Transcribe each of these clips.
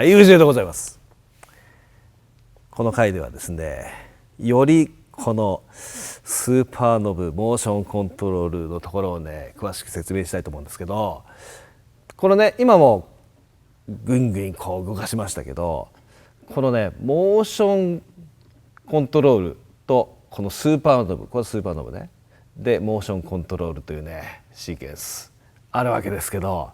宇治でございます。この回ではですね、よりこのスーパーノブモーションコントロールのところをね詳しく説明したいと思うんですけど、このね今もぐんぐんこう動かしましたけど、このねモーションコントロールとこのスーパーノブ、これスーパーノブねでモーションコントロールというねシーケンスあるわけですけど、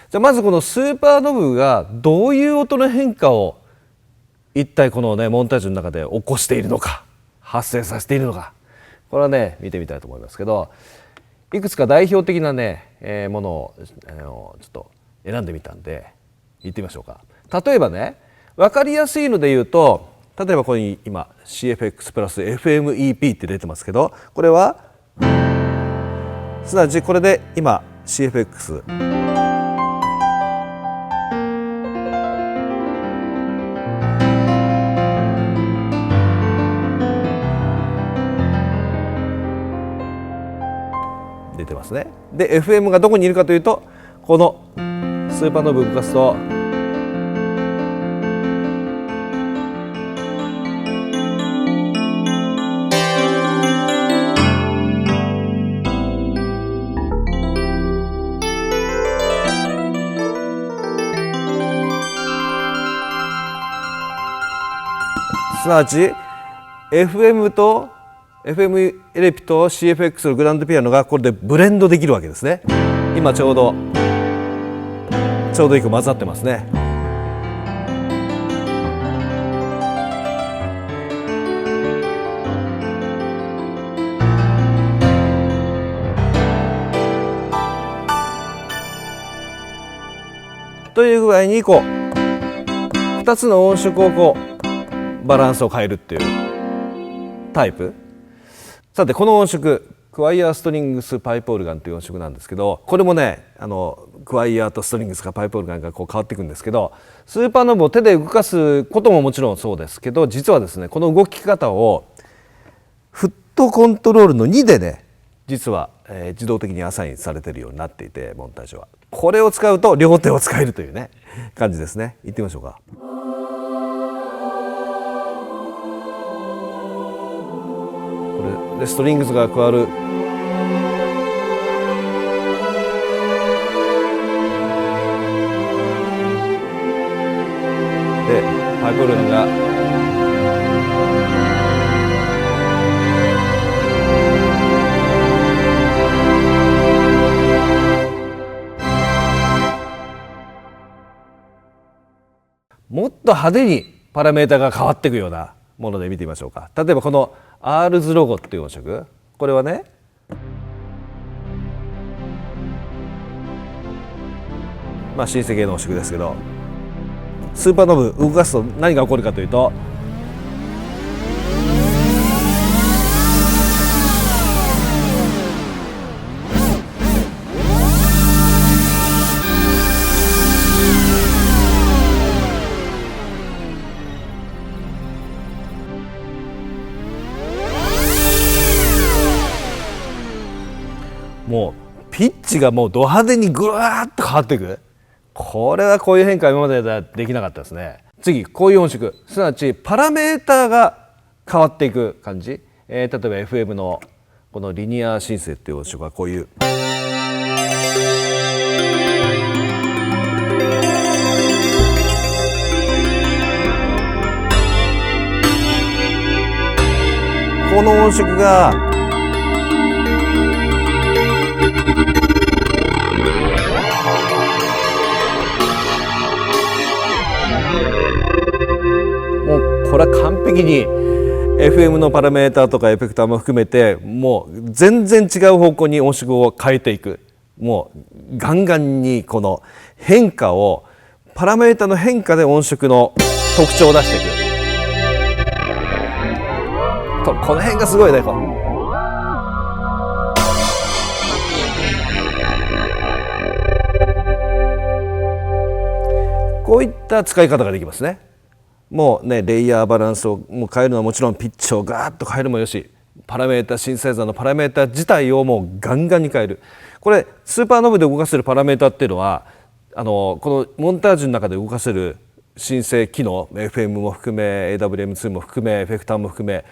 じゃあまずこのスーパーノブがどういう音の変化を一体このねモンタージュの中で起こしているのか、発生させているのか、これはね見てみたいと思いますけど、いくつか代表的なね、ものをちょっと選んでみたんで言ってみましょうか。例えばね分かりやすいので言うと、例えばここに今 CFX プラス FMEP って出てますけど、これはすなわちこれで今 CFX出てますね。で FM がどこにいるかというと、このスーパーノブ動かすとすなわち FM と FM エレピと CFX のグランドピアノがこれでブレンドできるわけですね。今ちょうどよく混ざってますね。という具合にこう2つの音色をこうバランスを変えるっていうタイプ。さてこの音色クワイアーストリングスパイプオルガンという音色なんですけど、これもねクワイアーとストリングスかパイプオルガンがこう変わっていくんですけど、スーパーノブを手で動かすことももちろんそうですけど、実はですねこの動き方をフットコントロールの2でね実は、自動的にアサインされているようになっていて、モンタージュはこれを使うと両手を使えるというね感じですね。いってみましょうか。これでストリングスが加わる。でパイプオルガンがもっと派手にパラメータが変わっていくようなもので見てみましょうか。例えばこの R ズロゴっていう音色、これはね新世系の音色ですけど、スーパーノブ動かすと何が起こるかというと、もうピッチがもうド派手にぐわーっと変わっていく。これはこういう変化は今までではできなかったですね。次こういう音色、すなわちパラメーターが変わっていく感じ。例えば FM のこのリニアシンセっていう音色はこういうこの音色がもうこれは完璧に FM のパラメーターとかエフェクターも含めてもう全然違う方向に音色を変えていく。もうガンガンにこの変化をパラメータの変化で音色の特徴を出していくと、この辺がすごいね。こういった使い方ができますね。もうねレイヤーバランスをもう変えるのはもちろん、ピッチをガーッと変えるもよし、パラメータシンセサイザーのパラメータ自体をもうガンガンに変える。これスーパーノブで動かせるパラメータっていうのはこのモンタージュの中で動かせる申請機能 FM も含め AWM2 も含めエフェクターも含め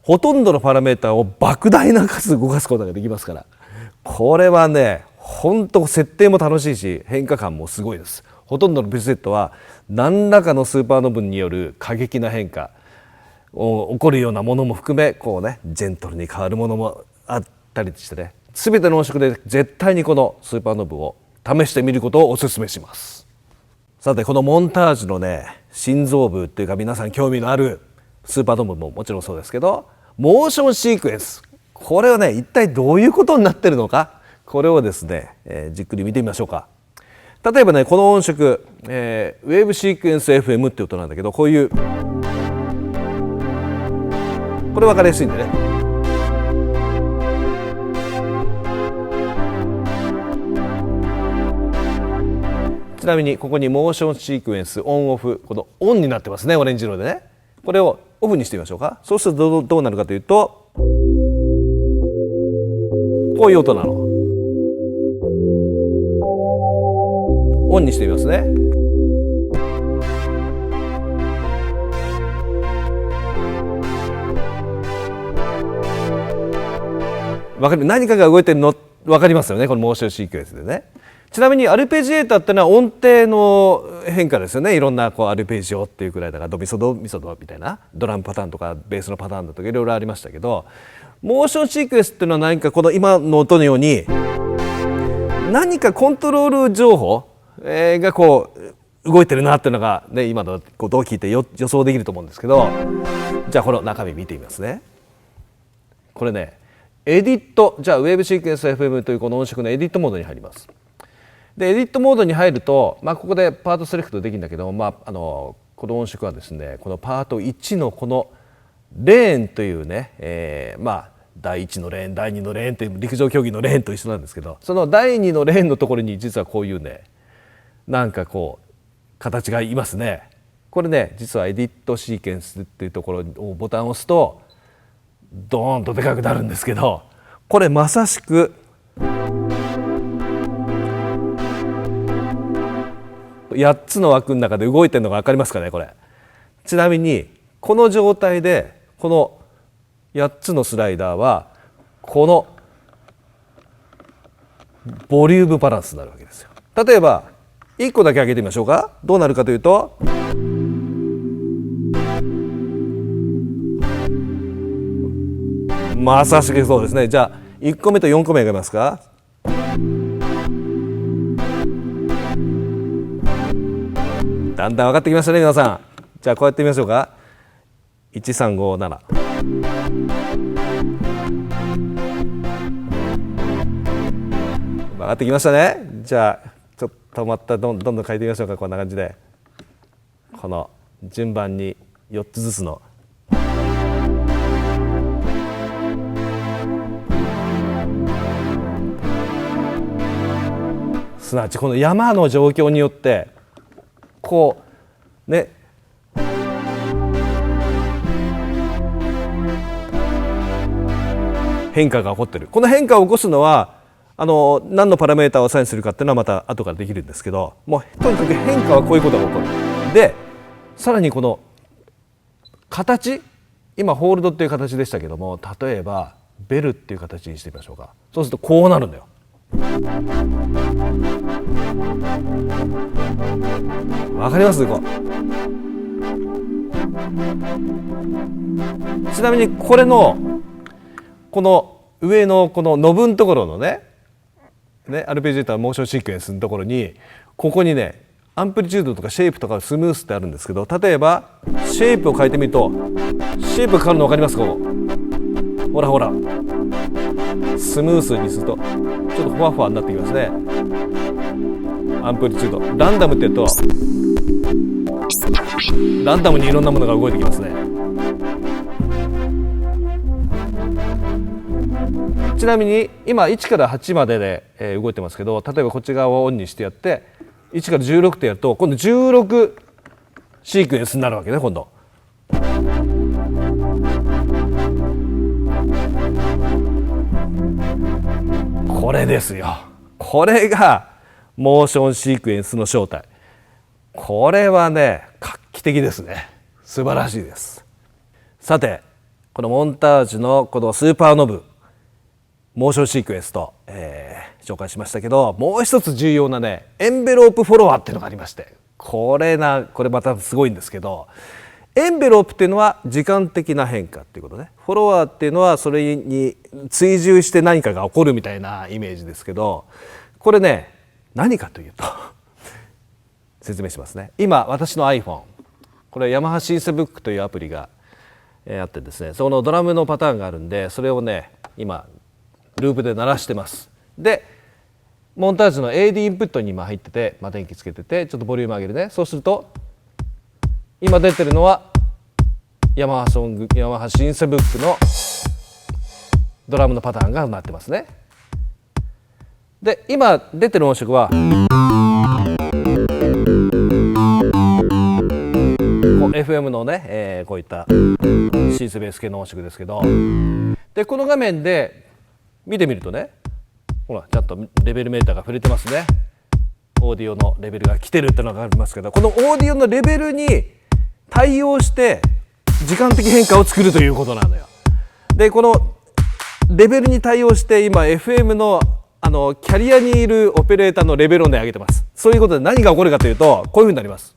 ほとんどのパラメータを莫大な数動かすことができますから、これはね本当設定も楽しいし変化感もすごいです。ほとんどのプリセットは何らかのスーパーノブによる過激な変化起こるようなものも含めこうねジェントルに変わるものもあったりしてね、全ての音色で絶対にこのスーパーノブを試してみることをお勧めします。さてこのモンタージュのね心臓部っていうか皆さん興味のあるスーパーノブももちろんそうですけどモーションシークエンス、これはね一体どういうことになってるのか、これをですね、じっくり見てみましょうか。例えばねこの音色、ウェーブシークエンス FM って音なんだけど、こういうこれ分かりやすいんでね、ちなみにここにモーションシークエンスオンオフ、このオンになってますね、オレンジ色でね。これをオフにしてみましょうか。そうするとどうなるかというとこういう音なの。オンにしてみますね。何かが動いてるの分かりますよね、このモーションシークエンスでね。ちなみにアルペジエーターってのは音程の変化ですよね。いろんなこうアルペジオっていうくらいだからドミソドミソドみたいなドラムパターンとかベースのパターンだとかいろいろありましたけど、モーションシークエンスっていうのは何かこの今の音のように何かコントロール情報がこう動いてるなっていうのがね今のことを聞いて予想できると思うんですけど、じゃあこの中身見てみますね。これねエディット、じゃあウェーブシークエンス FM というこの音色のエディットモードに入ります。でエディットモードに入ると、ここでパートセレクトできるんだけど、この音色はですねこのパート1のこのレーンというね、第1のレーン第2のレーンという陸上競技のレーンと一緒なんですけど、その第2のレーンのところに実はこういうねなんかこう形がいますね。これね実はエディットシーケンスっていうところをボタンを押すとドーンとでかくなるんですけど、これまさしく8つの枠の中で動いてるのが分かりますかね。これちなみにこの状態でこの8つのスライダーはこのボリュームバランスになるわけですよ。例えば1個だけ上げてみましょうか。どうなるかというとまさしくそうですね。じゃあ1個目と4個目上げますか。だんだん分かってきましたね皆さん。じゃあこうやってみましょうか。1357、分かってきましたね。じゃあちょっとまたどんどん変えてみましょうか。こんな感じでこの順番に4つずつのすなわちこの山の状況によってこうね変化が起こってる。この変化を起こすのは何のパラメータをアサインするかっていうのはまた後からできるんですけど、もうとにかく変化はこういうことが起こる。でさらにこの形、今ホールドっていう形でしたけども、例えばベルっていう形にしてみましょうか。そうするとこうなるんだよ。わかりますか。ちなみにこれのこの上のこのノブのところのねアルペジエーターモーションシークエンスのところにここにねアンプリチュードとかシェイプとかスムースってあるんですけど、例えばシェイプを変えてみるとシェイプ変わるの分かりますか。ほらほらスムースにするとちょっとふわふわになってきますね。アンプリチュードランダムってやるとランダムにいろんなものが動いてきますね。ちなみに今1から8までで動いてますけど、例えばこっち側をオンにしてやって1から16ってやると今度16シークエンスになるわけね。今度これですよ。これがモーションシークエンスの正体。これはね画期的ですね。素晴らしいです。さてこのモンタージュのこのスーパーノブモーションシークエンスと、紹介しましたけど、もう一つ重要なねエンベロープフォロワーっていうのがありまして、これまたすごいんですけど、エンベロープっていうのは時間的な変化っていうことね、フォロワーっていうのはそれに追従して何かが起こるみたいなイメージですけど、これね何かというと説明しますね。今私の iPhone、 これヤマハシンセブックというアプリがあってですね、そのドラムのパターンがあるんで、それをね今ループで鳴らしてます。でモンタージュの AD インプットに今入ってて、電気つけてて、ちょっとボリューム上げるね。そうすると今出てるのはヤマハシンセブックのドラムのパターンがなってますね。で今出てる音色はFM のね、こういったシンセベース系の音色ですけど、でこの画面で見てみるとね、ほらちゃんとレベルメーターが触れてますね。オーディオのレベルが来てるってのがありますけど、このオーディオのレベルに対応して時間的変化を作るということなのよ。でこのレベルに対応して今 FM のキャリアにいるオペレーターのレベルをね上げてます。そういうことで何が起こるかというと、こういうふうになります。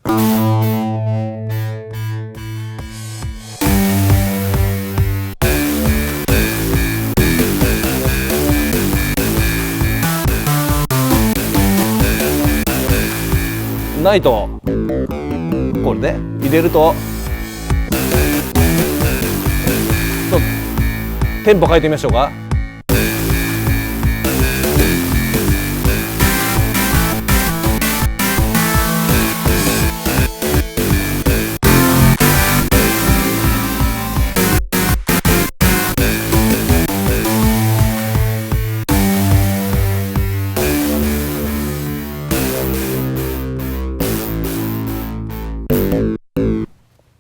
ないとこれで入れるとテンポ変えてみましょうか。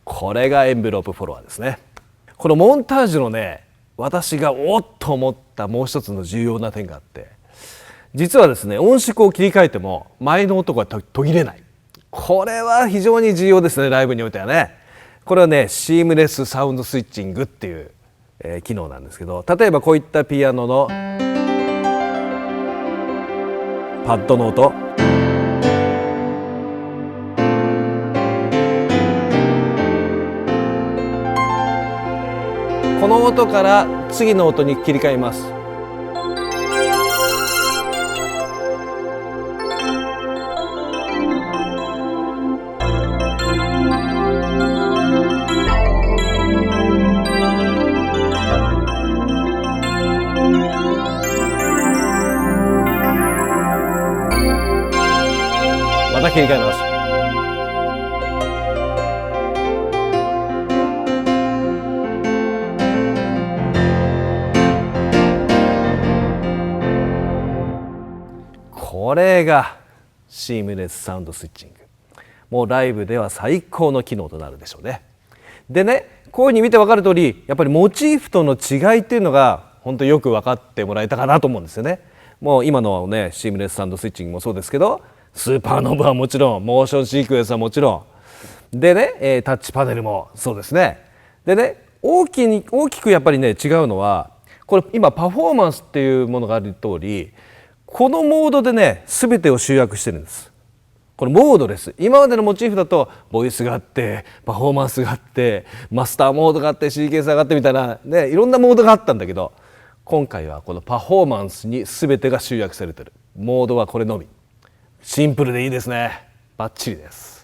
これがエンベロープフォロワーですね。このモンタージュのね、私がおっと思ったもう一つの重要な点があって、実はですね音色を切り替えても前の音が途切れない。これは非常に重要ですね、ライブにおいてはね。これはねシームレスサウンドスイッチングっていう、機能なんですけど、例えばこういったピアノのパッドの音、この音から次の音に切り替えます。また切り替えます。これがシームレスサウンドスイッチング。もうライブでは最高の機能となるでしょうね。でね、こういうふうに見て分かる通り、やっぱりモチーフとの違いっていうのが本当よく分かってもらえたかなと思うんですよね。もう今のねシームレスサウンドスイッチングもそうですけど、スーパーノブはもちろん、モーションシークエンスはもちろんでね、タッチパネルもそうですね。でね、大きくやっぱりね違うのは、これ今パフォーマンスっていうものがある通り、このモードでね全てを集約してるんです。これモードレス。今までのモチーフだとボイスがあってパフォーマンスがあってマスターモードがあってシーケンサーがあってみたいなね、いろんなモードがあったんだけど、今回はこのパフォーマンスに全てが集約されてる。モードはこれのみ。シンプルでいいですね。バッチリです。